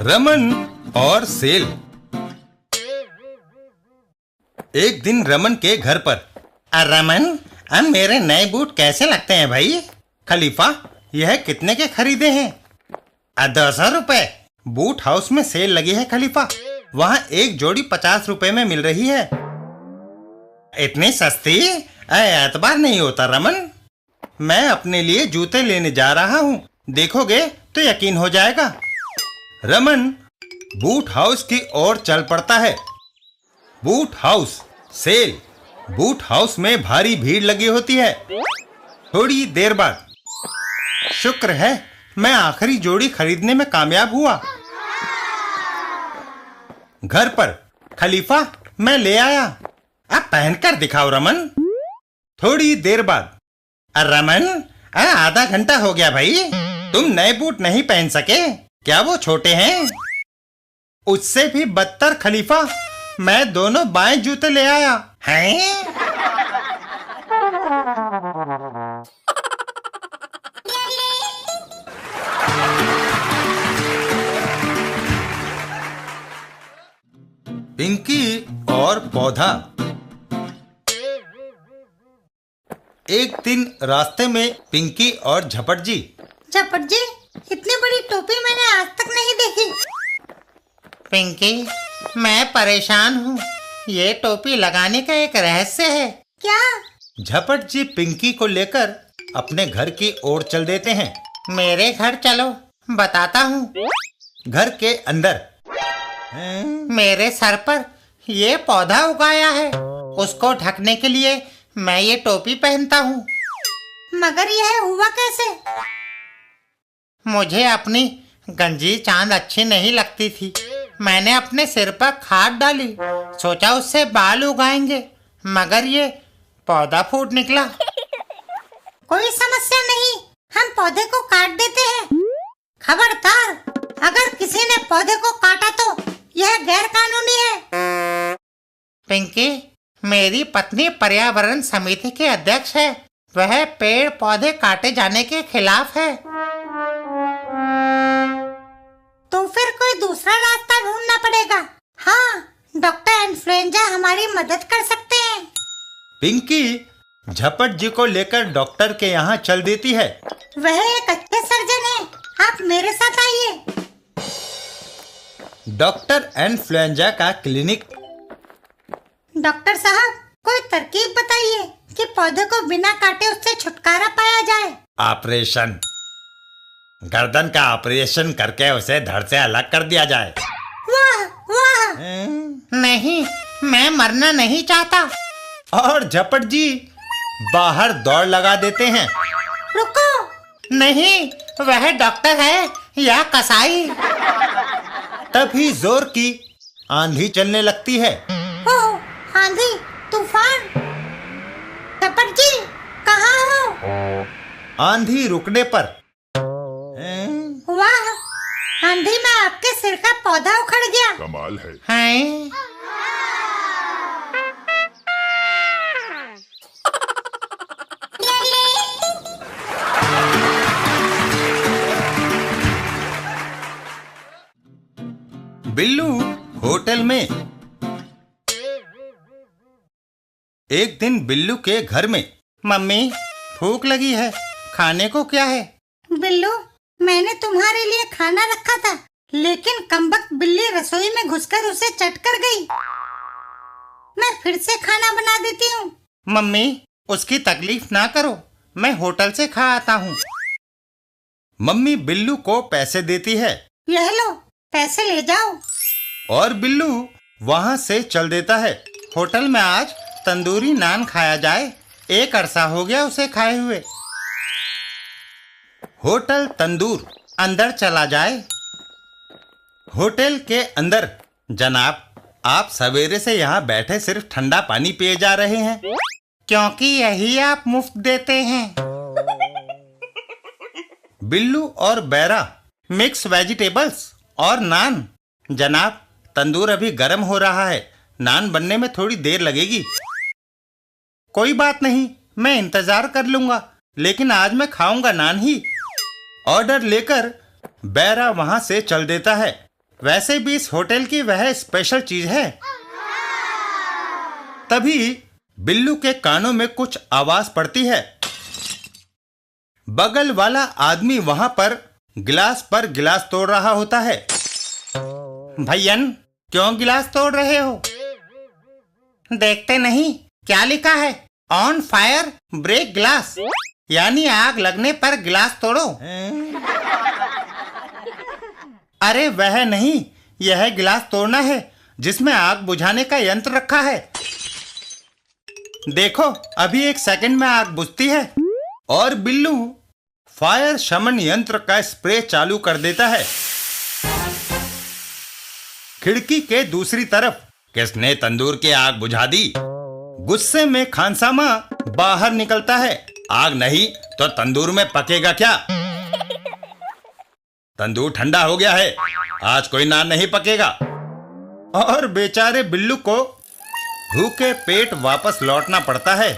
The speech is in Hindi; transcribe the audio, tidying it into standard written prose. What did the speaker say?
रमन और सेल। एक दिन रमन के घर पर। रमन, अब मेरे नए बूट कैसे लगते हैं भाई? खलीफा, यह कितने के खरीदे हैं? 200 रुपए। बूट हाउस में सेल लगी है खलीफा, वहाँ एक जोड़ी 50 रुपए में मिल रही है। इतनी सस्ती? एतबार नहीं होता रमन। मैं अपने लिए जूते लेने जा रहा हूँ, देखोगे तो यकीन हो जाएगा। रमन बूट हाउस की ओर चल पड़ता है। Boot house, sale. Boot house में भारी भीड़ लगी होती है। थोड़ी देर बाद, शुक्र है मैं आखिरी जोड़ी खरीदने में कामयाब हुआ। घर पर, खलीफा मैं ले आया, अब पहनकर दिखाओ रमन। थोड़ी देर बाद, रमन आधा घंटा हो गया भाई, तुम नए बूट नहीं पहन सके क्या? वो छोटे हैं। उससे भी बदतर खलीफा, मैं दोनों बाएं जूते ले आया। हैं? पिंकी और पौधा। एक दिन रास्ते में पिंकी और झपट जी। झपट जी, इतनी बड़ी टोपी मैंने आज तक नहीं देखी। पिंकी, मैं परेशान हूँ, ये टोपी लगाने का एक रहस्य है। क्या? झपट जी पिंकी को लेकर अपने घर की ओर चल देते हैं। मेरे घर चलो, बताता हूँ। घर के अंदर, मेरे सर पर ये पौधा उगाया है, उसको ढकने के लिए मैं ये टोपी पहनता हूँ। मगर यह हुआ कैसे? मुझे अपनी गंजी चांद अच्छी नहीं लगती थी, मैंने अपने सिर पर खाद डाली, सोचा उससे बाल उगाएंगे, मगर ये पौधा फूट निकला। कोई समस्या नहीं, हम पौधे को काट देते हैं। खबरदार, अगर किसी ने पौधे को काटा तो यह गैर कानूनी है। पिंकी, मेरी पत्नी पर्यावरण समिति के अध्यक्ष है, वह पेड़ पौधे काटे जाने के खिलाफ है। तो फिर कोई दूसरा रास्ता ढूंढना पड़ेगा। हाँ, डॉक्टर इन्फ्लुएंजा हमारी मदद कर सकते हैं। पिंकी झपट जी को लेकर डॉक्टर के यहाँ चल देती है। वह एक अच्छे सर्जन है, आप मेरे साथ आइए। डॉक्टर इन्फ्लुएंजा का क्लिनिक। डॉक्टर साहब, कोई तरकीब बताइए कि पौधे को बिना काटे उससे छुटकारा पाया जाए। ऑपरेशन, गर्दन का ऑपरेशन करके उसे धड़ से अलग कर दिया जाए। वाह वाह। नहीं, मैं मरना नहीं चाहता। और झपट जी बाहर दौड़ लगा देते हैं। रुको। नहीं, वह डॉक्टर है या कसाई। तभी जोर की आंधी चलने लगती है। ओह, आंधी, तूफान। झपट जी, कहाँ हो? आंधी रुकने पर, वाह, आंधी में आपके सिर का पौधा उखड़ गया। कमाल है। हैं? बिल्लू होटल में। एक दिन बिल्लू के घर में। मम्मी, भूख लगी है, खाने को क्या है? बिल्लू, मैंने तुम्हारे लिए खाना रखा था, लेकिन कमबख्त बिल्ली रसोई में घुसकर उसे चट कर गई। मैं फिर से खाना बना देती हूँ। मम्मी, उसकी तकलीफ ना करो, मैं होटल से खा आता हूँ। मम्मी बिल्लू को पैसे देती है। यह लो, पैसे ले जाओ। और बिल्लू वहाँ से चल देता है। होटल में आज तंदूरी नान खाया जाए, एक अरसा हो गया उसे खाए हुए। होटल तंदूर, अंदर चला जाए। होटल के अंदर। जनाब, आप सवेरे से यहाँ बैठे सिर्फ ठंडा पानी पिए जा रहे हैं, क्योंकि यही आप मुफ्त देते हैं। बिल्लू और बैरा, मिक्स वेजिटेबल्स और नान। जनाब, तंदूर अभी गर्म हो रहा है, नान बनने में थोड़ी देर लगेगी। कोई बात नहीं, मैं इंतजार कर लूंगा, लेकिन आज मैं खाऊंगा नान ही। ऑर्डर लेकर बैरा वहां से चल देता है। वैसे भी इस होटल की वह स्पेशल चीज है। तभी बिल्लू के कानों में कुछ आवाज पड़ती है। बगल वाला आदमी वहां पर गिलास तोड़ रहा होता है। भैयन, क्यों गिलास तोड़ रहे हो? देखते नहीं क्या लिखा है? ऑन फायर ब्रेक ग्लास, यानी आग लगने पर गिलास तोड़ो। अरे वह नहीं, यह गिलास तोड़ना है जिसमें आग बुझाने का यंत्र रखा है। देखो, अभी 1 सेकंड में आग बुझती है। और बिल्लू फायर शमन यंत्र का स्प्रे चालू कर देता है। खिड़की के दूसरी तरफ किसने तंदूर की आग बुझा दी? गुस्से में खानसामा बाहर निकलता है। आग नहीं तो तंदूर में पकेगा क्या? तंदूर ठंडा हो गया है, आज कोई नान नहीं पकेगा। और बेचारे बिल्लू को भूखे पेट वापस लौटना पड़ता है।